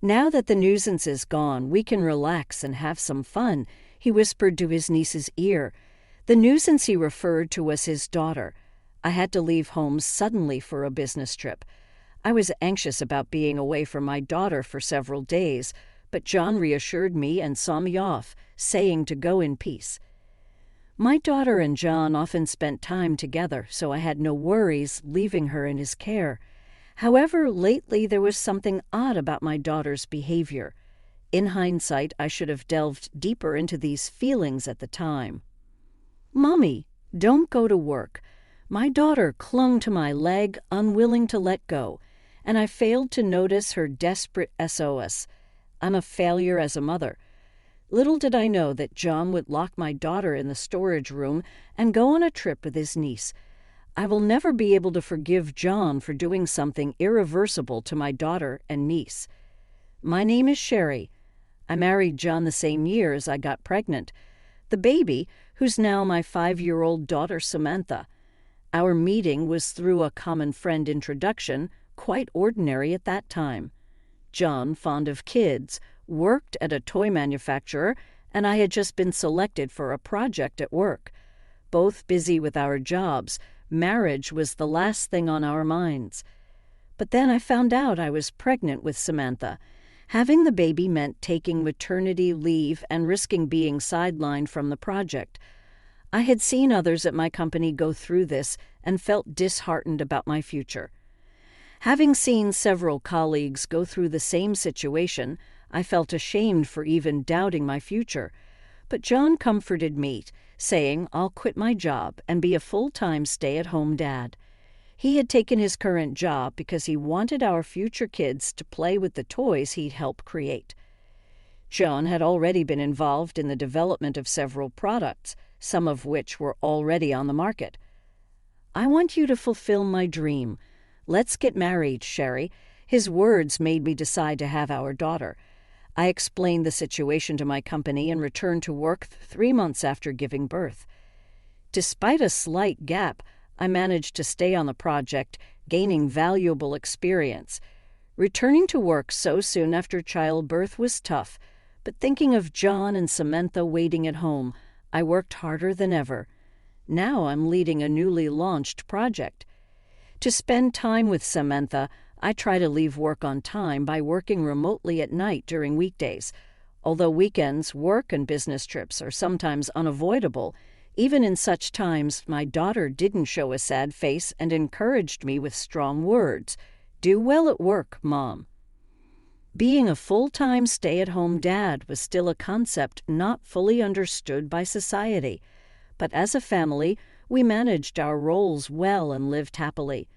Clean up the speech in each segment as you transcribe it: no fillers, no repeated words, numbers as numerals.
Now that the nuisance is gone, we can relax and have some fun, he whispered to his niece's ear. The nuisance he referred to was his daughter. I had to leave home suddenly for a business trip. I was anxious about being away from my daughter for several days, but John reassured me and saw me off, saying to go in peace. My daughter and John often spent time together, so I had no worries leaving her in his care. However, lately there was something odd about my daughter's behavior. In hindsight, I should have delved deeper into these feelings at the time. "Mommy, don't go to work." My daughter clung to my leg, unwilling to let go, and I failed to notice her desperate SOS. I'm a failure as a mother. Little did I know that John would lock my daughter in the storage room and go on a trip with his niece. I will never be able to forgive John for doing something irreversible to my daughter and niece. My name is Sherry. I married John the same year as I got pregnant. The baby, who's now my 5-year-old daughter Samantha. Our meeting was through a common friend introduction, quite ordinary at that time. John, fond of kids, worked at a toy manufacturer, and I had just been selected for a project at work. Both busy with our jobs, marriage was the last thing on our minds. But then I found out I was pregnant with Samantha. Having the baby meant taking maternity leave and risking being sidelined from the project. I had seen others at my company go through this and felt disheartened about my future. Having seen several colleagues go through the same situation, I felt ashamed for even doubting my future. But John comforted me, saying I'll quit my job and be a full-time stay-at-home dad. He had taken his current job because he wanted our future kids to play with the toys he'd helped create. John had already been involved in the development of several products, some of which were already on the market. "I want you to fulfill my dream. Let's get married, Sherry." His words made me decide to have our daughter. I explained the situation to my company and returned to work 3 months after giving birth. Despite a slight gap, I managed to stay on the project, gaining valuable experience. Returning to work so soon after childbirth was tough, but thinking of John and Samantha waiting at home, I worked harder than ever. Now I'm leading a newly launched project. To spend time with Samantha, I try to leave work on time by working remotely at night during weekdays. Although weekends, work, and business trips are sometimes unavoidable, even in such times, my daughter didn't show a sad face and encouraged me with strong words. "Do well at work, Mom." Being a full-time stay-at-home dad was still a concept not fully understood by society. But as a family, we managed our roles well and lived happily.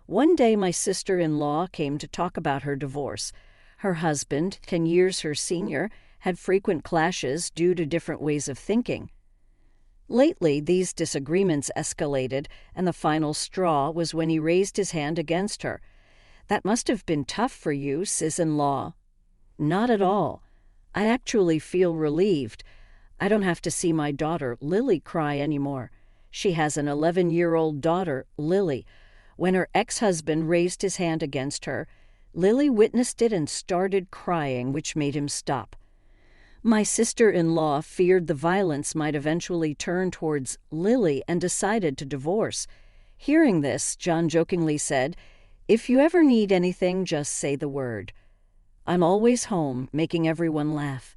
One day my sister-in-law came to talk about her divorce. Her husband, 10 years her senior, had frequent clashes due to different ways of thinking. Lately, these disagreements escalated, and the final straw was when he raised his hand against her. "That must have been tough for you, sis-in-law." "Not at all. I actually feel relieved. I don't have to see my daughter, Lily, cry anymore. She has an 11-year-old daughter, Lily. When her ex-husband raised his hand against her, Lily witnessed it and started crying, which made him stop. My sister-in-law feared the violence might eventually turn towards Lily and decided to divorce. Hearing this, John jokingly said, "If you ever need anything, just say the word." I'm always home, making everyone laugh.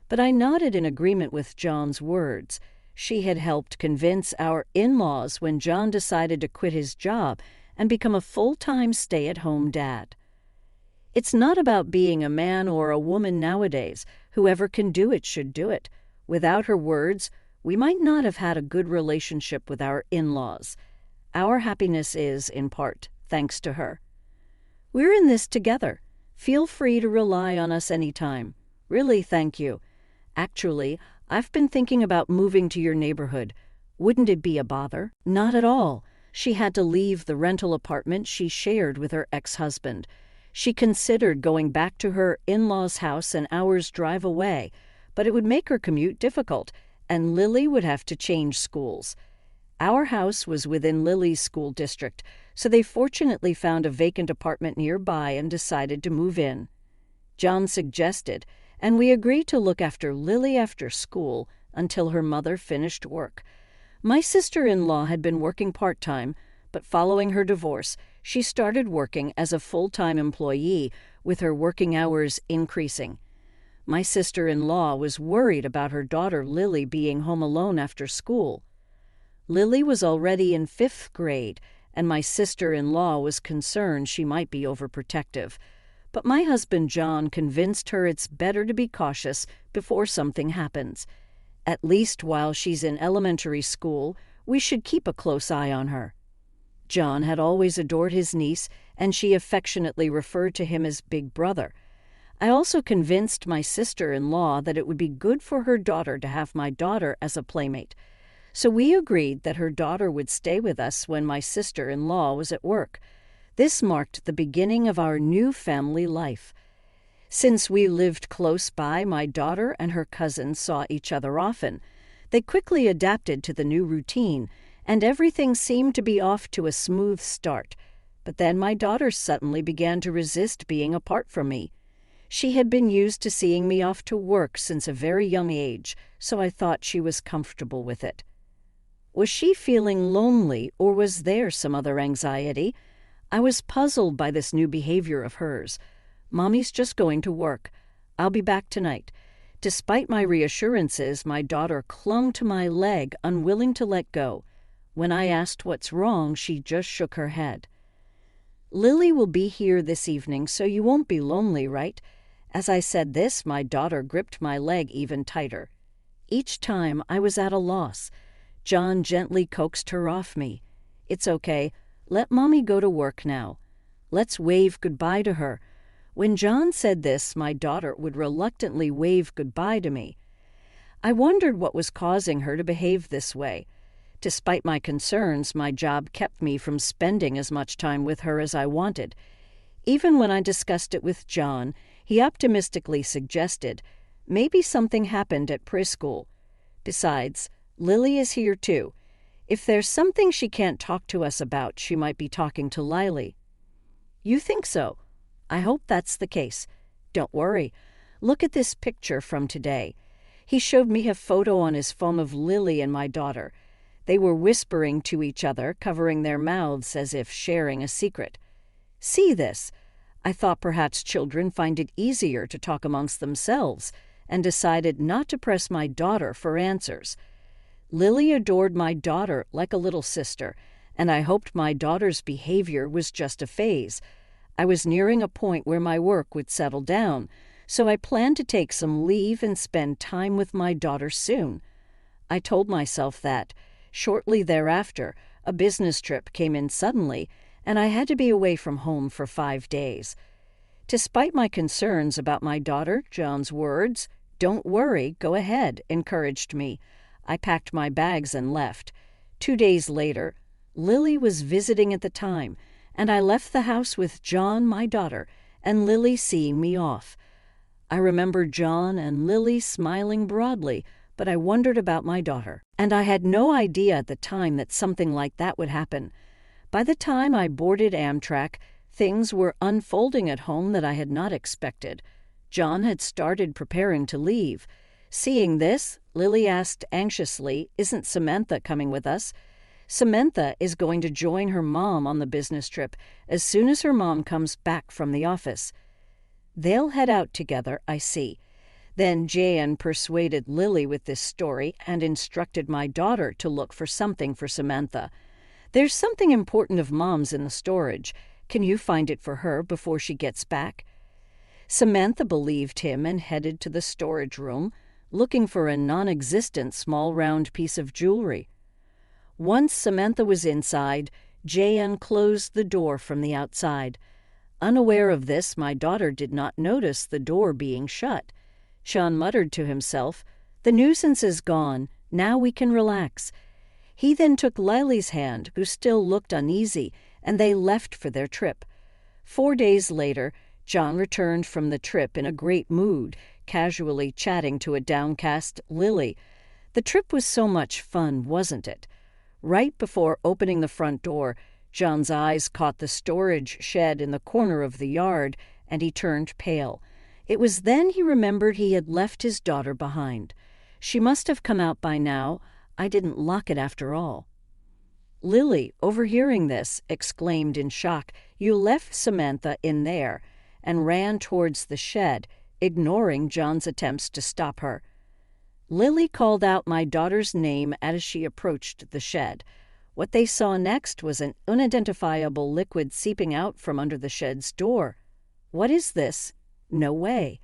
But I nodded in agreement with John's words. She had helped convince our in-laws when John decided to quit his job and become a full-time stay-at-home dad. It's not about being a man or a woman nowadays. Whoever can do it should do it. Without her words, we might not have had a good relationship with our in-laws. Our happiness is, in part, thanks to her. We're in this together. Feel free to rely on us anytime. Really, thank you. Actually, I've been thinking about moving to your neighborhood. Wouldn't it be a bother? Not at all. She had to leave the rental apartment she shared with her ex-husband. She considered going back to her in-laws' house an hour's drive away, but it would make her commute difficult, and Lily would have to change schools. Our house was within Lily's school district, so they fortunately found a vacant apartment nearby and decided to move in. John suggested, and we agreed to look after Lily after school until her mother finished work. My sister-in-law had been working part-time, but following her divorce, she started working as a full-time employee, with her working hours increasing. My sister-in-law was worried about her daughter Lily being home alone after school. Lily was already in 5th grade, and my sister-in-law was concerned she might be overprotective. But my husband John convinced her it's better to be cautious before something happens. At least while she's in elementary school, we should keep a close eye on her. John had always adored his niece, and she affectionately referred to him as Big Brother. I also convinced my sister-in-law that it would be good for her daughter to have my daughter as a playmate. So we agreed that her daughter would stay with us when my sister-in-law was at work. This marked the beginning of our new family life. Since we lived close by, my daughter and her cousin saw each other often. They quickly adapted to the new routine, and everything seemed to be off to a smooth start. But then my daughter suddenly began to resist being apart from me. She had been used to seeing me off to work since a very young age, so I thought she was comfortable with it. Was she feeling lonely, or was there some other anxiety? I was puzzled by this new behavior of hers. "Mommy's just going to work. I'll be back tonight." Despite my reassurances, my daughter clung to my leg, unwilling to let go. When I asked what's wrong, she just shook her head. "Lily will be here this evening, so you won't be lonely, right?" As I said this, my daughter gripped my leg even tighter. Each time I was at a loss. John gently coaxed her off me. "It's okay. Let Mommy go to work now. Let's wave goodbye to her." When John said this, my daughter would reluctantly wave goodbye to me. I wondered what was causing her to behave this way. Despite my concerns, my job kept me from spending as much time with her as I wanted. Even when I discussed it with John, he optimistically suggested, "Maybe something happened at preschool. Besides, Lily is here too. If there's something she can't talk to us about, she might be talking to Lily." "You think so? I hope that's the case. Don't worry. Look at this picture from today." He showed me a photo on his phone of Lily and my daughter. They were whispering to each other, covering their mouths as if sharing a secret. "See this?" I thought perhaps children find it easier to talk amongst themselves, and decided not to press my daughter for answers. Lily adored my daughter like a little sister, and I hoped my daughter's behavior was just a phase. I was nearing a point where my work would settle down, so I planned to take some leave and spend time with my daughter soon. I told myself that. Shortly thereafter, a business trip came in suddenly, and I had to be away from home for 5 days. Despite my concerns about my daughter, John's words, "Don't worry, go ahead," encouraged me. I packed my bags and left. 2 days later, Lily was visiting at the time, and I left the house with John, my daughter, and Lily seeing me off. I remember John and Lily smiling broadly, but I wondered about my daughter, and I had no idea at the time that something like that would happen. By the time I boarded Amtrak, things were unfolding at home that I had not expected. John had started preparing to leave. Seeing this, Lily asked anxiously, "Isn't Samantha coming with us?" Samantha is going to join her mom on the business trip as soon as her mom comes back from the office. They'll head out together, I see. Then Jan persuaded Lily with this story and instructed my daughter to look for something for Samantha. "There's something important of Mom's in the storage. Can you find it for her before she gets back?" Samantha believed him and headed to the storage room, looking for a non-existent small round piece of jewelry. Once Samantha was inside, Jan closed the door from the outside. Unaware of this, my daughter did not notice the door being shut. Sean muttered to himself, "The nuisance is gone. Now we can relax." He then took Lily's hand, who still looked uneasy, and they left for their trip. 4 days later, John returned from the trip in a great mood, casually chatting to a downcast Lily. The trip was so much fun, wasn't it? Right before opening the front door, John's eyes caught the storage shed in the corner of the yard, and he turned pale. It was then he remembered he had left his daughter behind. She must have come out by now. I didn't lock it after all. Lily, overhearing this, exclaimed in shock, "You left Samantha in there," and ran towards the shed, ignoring John's attempts to stop her. Lily called out my daughter's name as she approached the shed. What they saw next was an unidentifiable liquid seeping out from under the shed's door. "What is this?" "No way."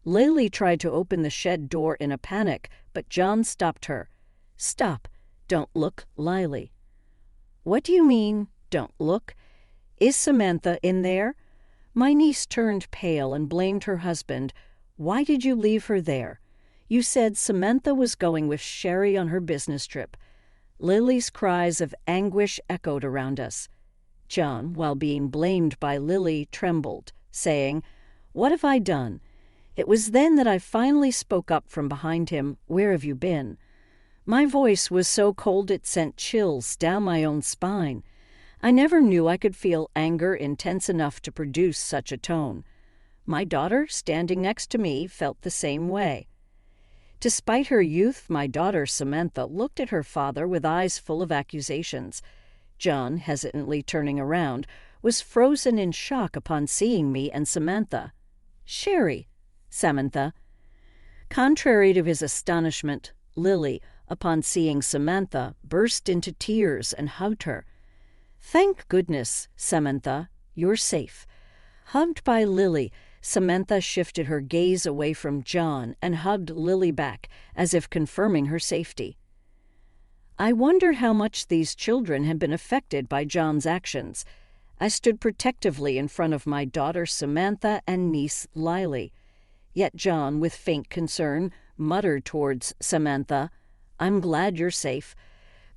Lily tried to open the shed door in a panic, but John stopped her. "Stop. Don't look, Lily." "What do you mean, don't look? Is Samantha in there?" My niece turned pale and blamed her husband. "Why did you leave her there? You said Samantha was going with Sherry on her business trip." Lily's cries of anguish echoed around us. John, while being blamed by Lily, trembled, saying, "What have I done?" It was then that I finally spoke up from behind him, "Where have you been?" My voice was so cold it sent chills down my own spine. I never knew I could feel anger intense enough to produce such a tone. My daughter, standing next to me, felt the same way. Despite her youth, my daughter, Samantha, looked at her father with eyes full of accusations. John, hesitantly turning around, was frozen in shock upon seeing me and Samantha. "Sherry." "Samantha." Contrary to his astonishment, Lily, upon seeing Samantha, burst into tears and hugged her. "Thank goodness, Samantha, you're safe." Hugged by Lily, Samantha shifted her gaze away from John and hugged Lily back, as if confirming her safety. I wondered how much these children had been affected by John's actions. I stood protectively in front of my daughter Samantha and niece Lily. Yet John, with faint concern, muttered towards Samantha, "I'm glad you're safe.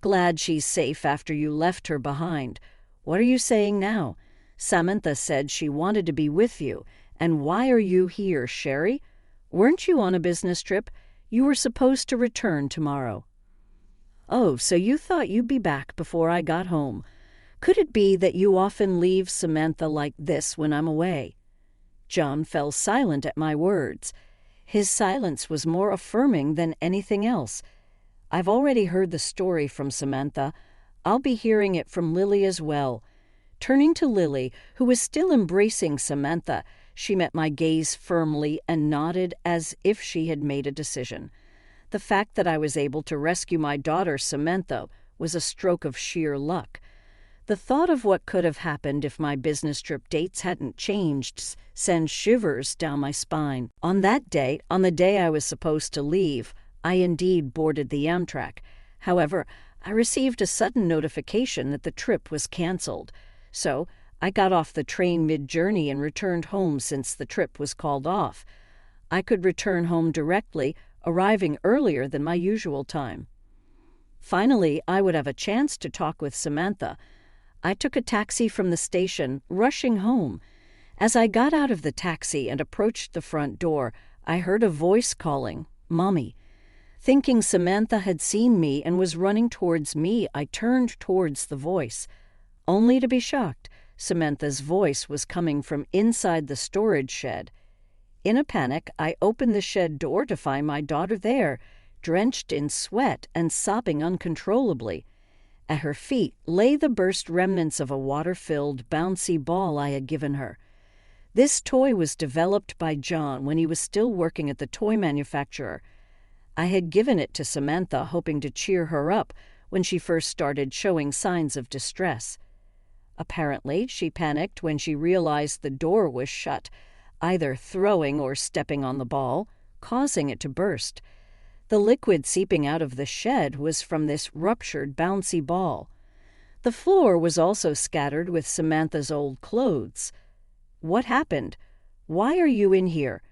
Glad she's safe after you left her behind. What are you saying now? Samantha said she wanted to be with you. And why are you here, Sherry? Weren't you on a business trip? You were supposed to return tomorrow." "Oh, so you thought you'd be back before I got home. Could it be that you often leave Samantha like this when I'm away?" John fell silent at my words. His silence was more affirming than anything else. I've already heard the story from Samantha. I'll be hearing it from Lily as well. Turning to Lily, who was still embracing Samantha, she met my gaze firmly and nodded as if she had made a decision. The fact that I was able to rescue my daughter Samantha was a stroke of sheer luck. The thought of what could have happened if my business trip dates hadn't changed sends shivers down my spine. On that day, on the day I was supposed to leave, I indeed boarded the Amtrak. However, I received a sudden notification that the trip was canceled. So I got off the train mid-journey and returned home since the trip was called off. I could return home directly, arriving earlier than my usual time. Finally, I would have a chance to talk with Samantha. I took a taxi from the station, rushing home. As I got out of the taxi and approached the front door, I heard a voice calling, "Mommy." Thinking Samantha had seen me and was running towards me, I turned towards the voice. Only to be shocked, Samantha's voice was coming from inside the storage shed. In a panic, I opened the shed door to find my daughter there, drenched in sweat and sobbing uncontrollably. At her feet lay the burst remnants of a water-filled, bouncy ball I had given her. This toy was developed by John when he was still working at the toy manufacturer. I had given it to Samantha, hoping to cheer her up when she first started showing signs of distress. Apparently, she panicked when she realized the door was shut, either throwing or stepping on the ball, causing it to burst. The liquid seeping out of the shed was from this ruptured, bouncy ball. The floor was also scattered with Samantha's old clothes. What happened? Why are you in here?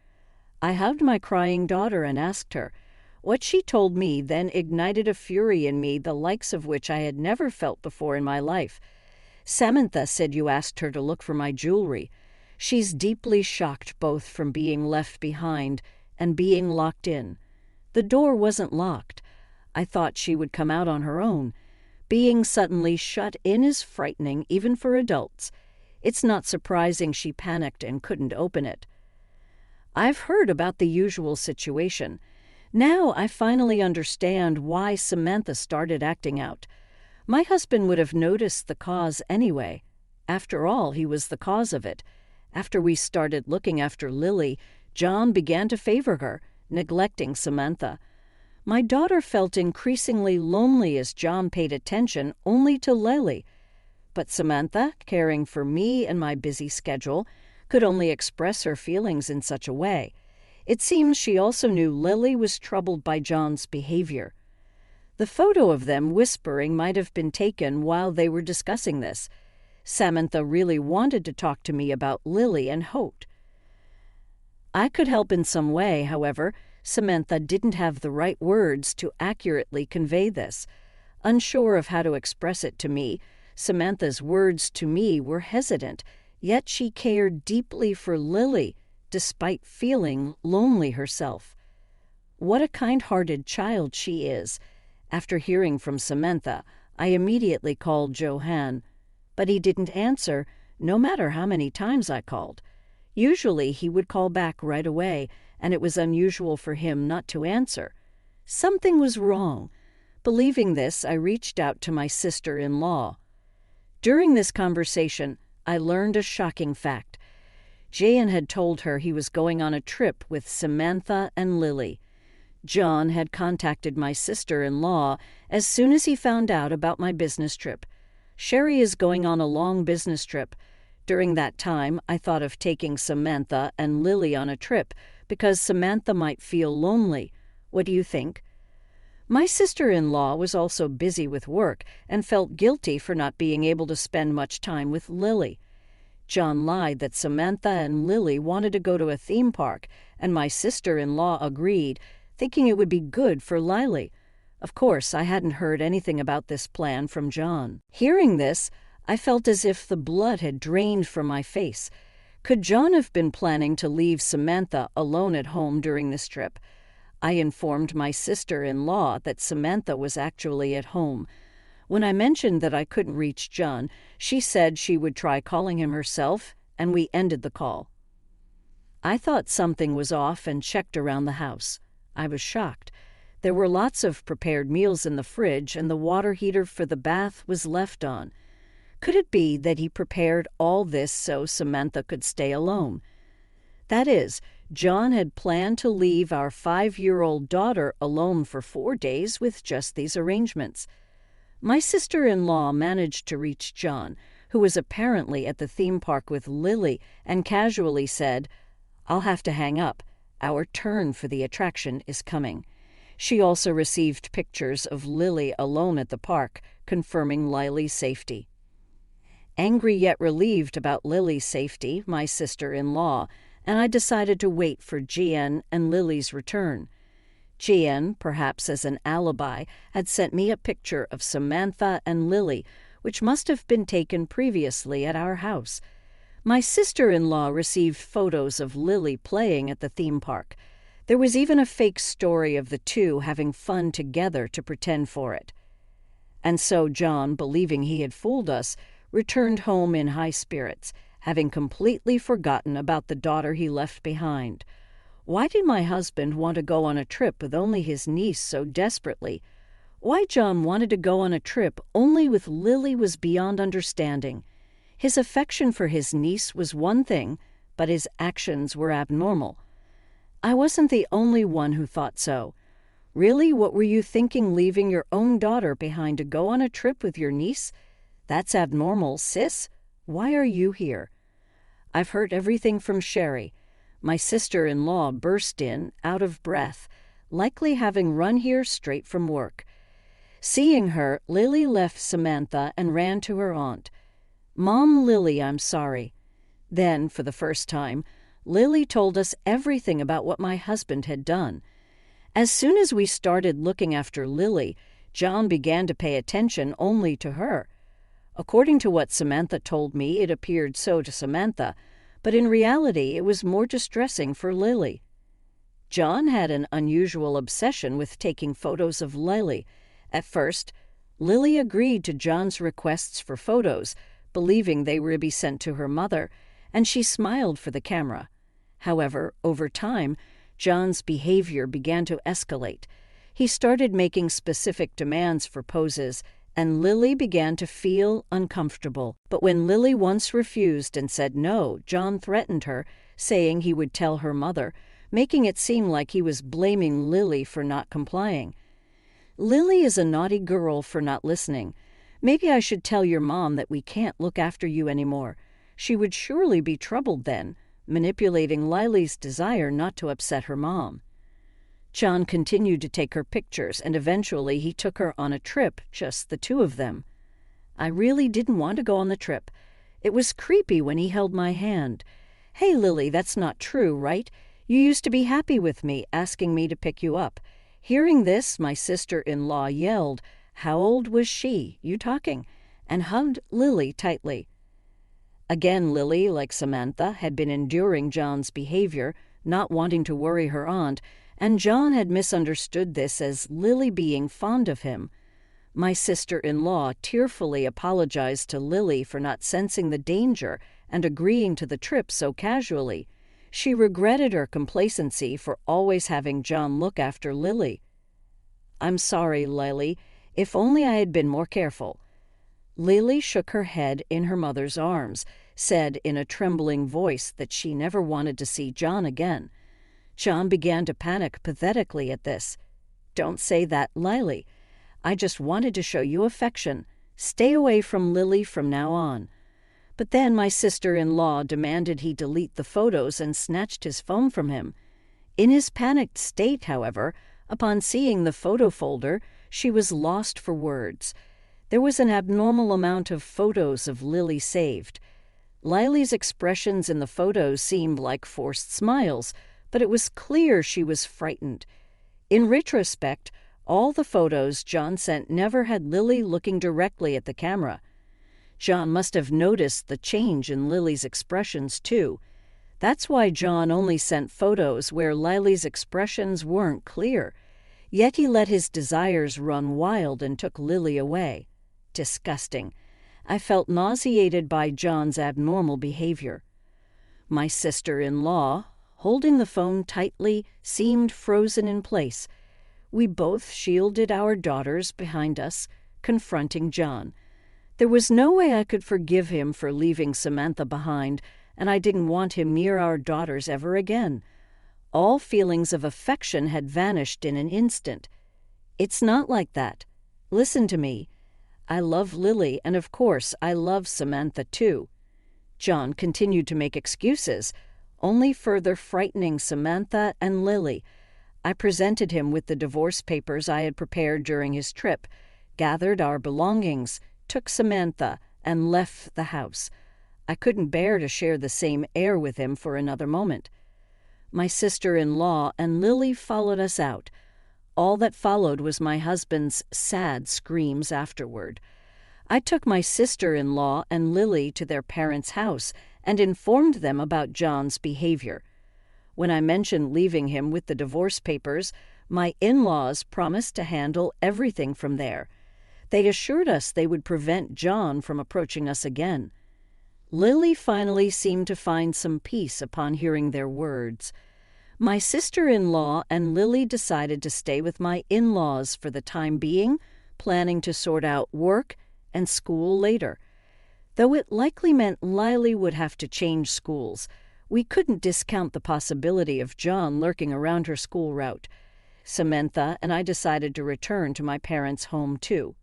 I hugged my crying daughter and asked her. What she told me then ignited a fury in me the likes of which I had never felt before in my life. Samantha said you asked her to look for my jewelry. She's deeply shocked both from being left behind and being locked in. The door wasn't locked. I thought she would come out on her own. Being suddenly shut in is frightening, even for adults. It's not surprising she panicked and couldn't open it. I've heard about the usual situation. Now I finally understand why Samantha started acting out. My husband would have noticed the cause anyway. After all, he was the cause of it. After we started looking after Lily, John began to favor her, neglecting Samantha. My daughter felt increasingly lonely as John paid attention only to Lily. But Samantha, caring for me and my busy schedule, could only express her feelings in such a way. It seems she also knew Lily was troubled by John's behavior. The photo of them whispering might have been taken while they were discussing this. Samantha really wanted to talk to me about Lily and hoped I could help in some way. However, Samantha didn't have the right words to accurately convey this. Unsure of how to express it to me, Samantha's words to me were hesitant, yet she cared deeply for Lily, despite feeling lonely herself. What a kind-hearted child she is. After hearing from Samantha, I immediately called Johan, but he didn't answer, no matter how many times I called. Usually he would call back right away, and it was unusual for him not to answer. Something was wrong. Believing this, I reached out to my sister-in-law. During this conversation, I learned a shocking fact. Jayan had told her he was going on a trip with Samantha and Lily. John had contacted my sister-in-law as soon as he found out about my business trip. Sherry is going on a long business trip. During that time, I thought of taking Samantha and Lily on a trip because Samantha might feel lonely. What do you think? My sister-in-law was also busy with work and felt guilty for not being able to spend much time with Lily. John lied that Samantha and Lily wanted to go to a theme park, and my sister-in-law agreed, thinking it would be good for Lily. Of course, I hadn't heard anything about this plan from John. Hearing this, I felt as if the blood had drained from my face. Could John have been planning to leave Samantha alone at home during this trip? I informed my sister-in-law that Samantha was actually at home. When I mentioned that I couldn't reach John, she said she would try calling him herself, and we ended the call. I thought something was off and checked around the house. I was shocked. There were lots of prepared meals in the fridge, and the water heater for the bath was left on. Could it be that he prepared all this so Samantha could stay alone? That is, John had planned to leave our 5-year-old daughter alone for 4 days with just these arrangements. My sister-in-law managed to reach John, who was apparently at the theme park with Lily, and casually said, "I'll have to hang up. Our turn for the attraction is coming." She also received pictures of Lily alone at the park, confirming Lily's safety. Angry yet relieved about Lily's safety, my sister-in-law, and I decided to wait for Jian and Lily's return. Jian, perhaps as an alibi, had sent me a picture of Samantha and Lily, which must have been taken previously at our house. My sister-in-law received photos of Lily playing at the theme park. There was even a fake story of the two having fun together to pretend for it. And so John, believing he had fooled us, returned home in high spirits, having completely forgotten about the daughter he left behind. Why did my husband want to go on a trip with only his niece so desperately? Why John wanted to go on a trip only with Lily was beyond understanding. His affection for his niece was one thing, but his actions were abnormal. I wasn't the only one who thought so. Really, what were you thinking leaving your own daughter behind to go on a trip with your niece? That's abnormal, sis. Why are you here? I've heard everything from Sherry. My sister-in-law burst in, out of breath, likely having run here straight from work. Seeing her, Lily left Samantha and ran to her aunt. "Mom, Lily, I'm sorry." Then, for the first time, Lily told us everything about what my husband had done. As soon as we started looking after Lily, John began to pay attention only to her. According to what Samantha told me, it appeared so to Samantha, but in reality it was more distressing for Lily. John had an unusual obsession with taking photos of Lily. At first, Lily agreed to John's requests for photos, believing they were to be sent to her mother, and she smiled for the camera. However, over time, John's behavior began to escalate. He started making specific demands for poses, and Lily began to feel uncomfortable. But when Lily once refused and said no, John threatened her, saying he would tell her mother, making it seem like he was blaming Lily for not complying. "Lily is a naughty girl for not listening. Maybe I should tell your mom that we can't look after you anymore. She would surely be troubled then," manipulating Lily's desire not to upset her mom. John continued to take her pictures, and eventually he took her on a trip, just the two of them. I really didn't want to go on the trip. It was creepy when he held my hand. "Hey, Lily, that's not true, right? You used to be happy with me, asking me to pick you up." Hearing this, my sister-in-law yelled, "How old was she? You talking?" and hugged Lily tightly. Again, Lily, like Samantha, had been enduring John's behavior, not wanting to worry her aunt, and John had misunderstood this as Lily being fond of him. My sister-in-law tearfully apologized to Lily for not sensing the danger and agreeing to the trip so casually. She regretted her complacency for always having John look after Lily. "I'm sorry, Lily. If only I had been more careful." Lily shook her head in her mother's arms, said in a trembling voice that she never wanted to see John again. John began to panic pathetically at this. "Don't say that, Lily. I just wanted to show you affection. Stay away from Lily from now on." But then my sister-in-law demanded he delete the photos and snatched his phone from him. In his panicked state, however, upon seeing the photo folder, she was lost for words. There was an abnormal amount of photos of Lily saved. Lily's expressions in the photos seemed like forced smiles, but it was clear she was frightened. In retrospect, all the photos John sent never had Lily looking directly at the camera. John must have noticed the change in Lily's expressions, too. That's why John only sent photos where Lily's expressions weren't clear. Yet he let his desires run wild and took Lily away. Disgusting. I felt nauseated by John's abnormal behavior. My sister-in-law, holding the phone tightly, seemed frozen in place. We both shielded our daughters behind us, confronting John. There was no way I could forgive him for leaving Samantha behind, and I didn't want him near our daughters ever again. All feelings of affection had vanished in an instant. "It's not like that. Listen to me. I love Lily, and of course I love Samantha too." John continued to make excuses, only further frightening Samantha and Lily. I presented him with the divorce papers I had prepared during his trip, gathered our belongings, took Samantha, and left the house. I couldn't bear to share the same air with him for another moment. My sister-in-law and Lily followed us out. All that followed was my husband's sad screams afterward. I took my sister-in-law and Lily to their parents' house and informed them about John's behavior. When I mentioned leaving him with the divorce papers, my in-laws promised to handle everything from there. They assured us they would prevent John from approaching us again. Lily finally seemed to find some peace upon hearing their words. My sister-in-law and Lily decided to stay with my in-laws for the time being, planning to sort out work and school later. Though it likely meant Lily would have to change schools, we couldn't discount the possibility of John lurking around her school route. Samantha and I decided to return to my parents' home too.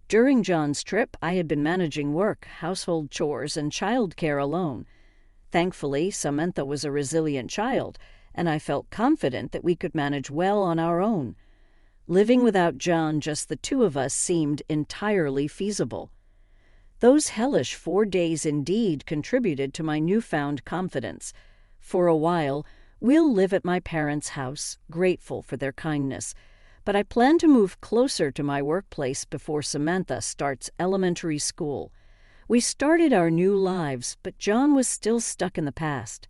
During John's trip, I had been managing work, household chores, and childcare alone. Thankfully, Samantha was a resilient child, and I felt confident that we could manage well on our own. Living without John, just the two of us, seemed entirely feasible. Those hellish 4 days indeed contributed to my newfound confidence. For a while, we'll live at my parents' house, grateful for their kindness, but I plan to move closer to my workplace before Samantha starts elementary school. We started our new lives, but John was still stuck in the past.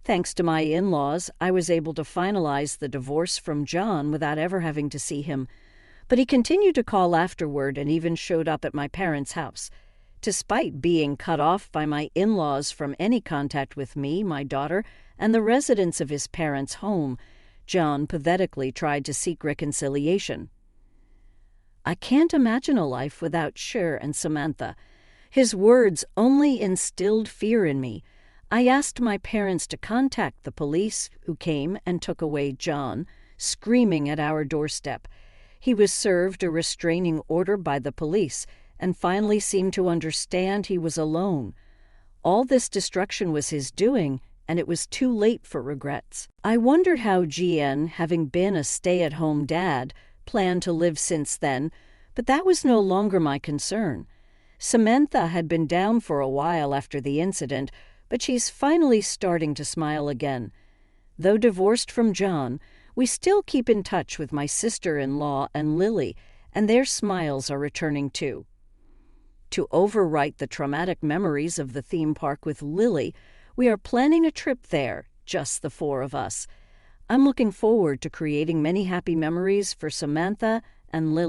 Thanks to my in-laws, I was able to finalize the divorce from John without ever having to see him, but he continued to call afterward and even showed up at my parents' house. Despite being cut off by my in-laws from any contact with me, my daughter, and the residents of his parents' home, John pathetically tried to seek reconciliation. "I can't imagine a life without Cher and Samantha. His words only instilled fear in me. I asked my parents to contact the police, who came and took away John, screaming at our doorstep. He was served a restraining order by the police and finally seemed to understand he was alone. All this destruction was his doing, and it was too late for regrets." I wondered how GN, having been a stay-at-home dad, planned to live since then, but that was no longer my concern. Samantha had been down for a while after the incident, but she's finally starting to smile again. Though divorced from John, we still keep in touch with my sister-in-law and Lily, and their smiles are returning too. To overwrite the traumatic memories of the theme park with Lily, we are planning a trip there, just the four of us. I'm looking forward to creating many happy memories for Samantha and Lily.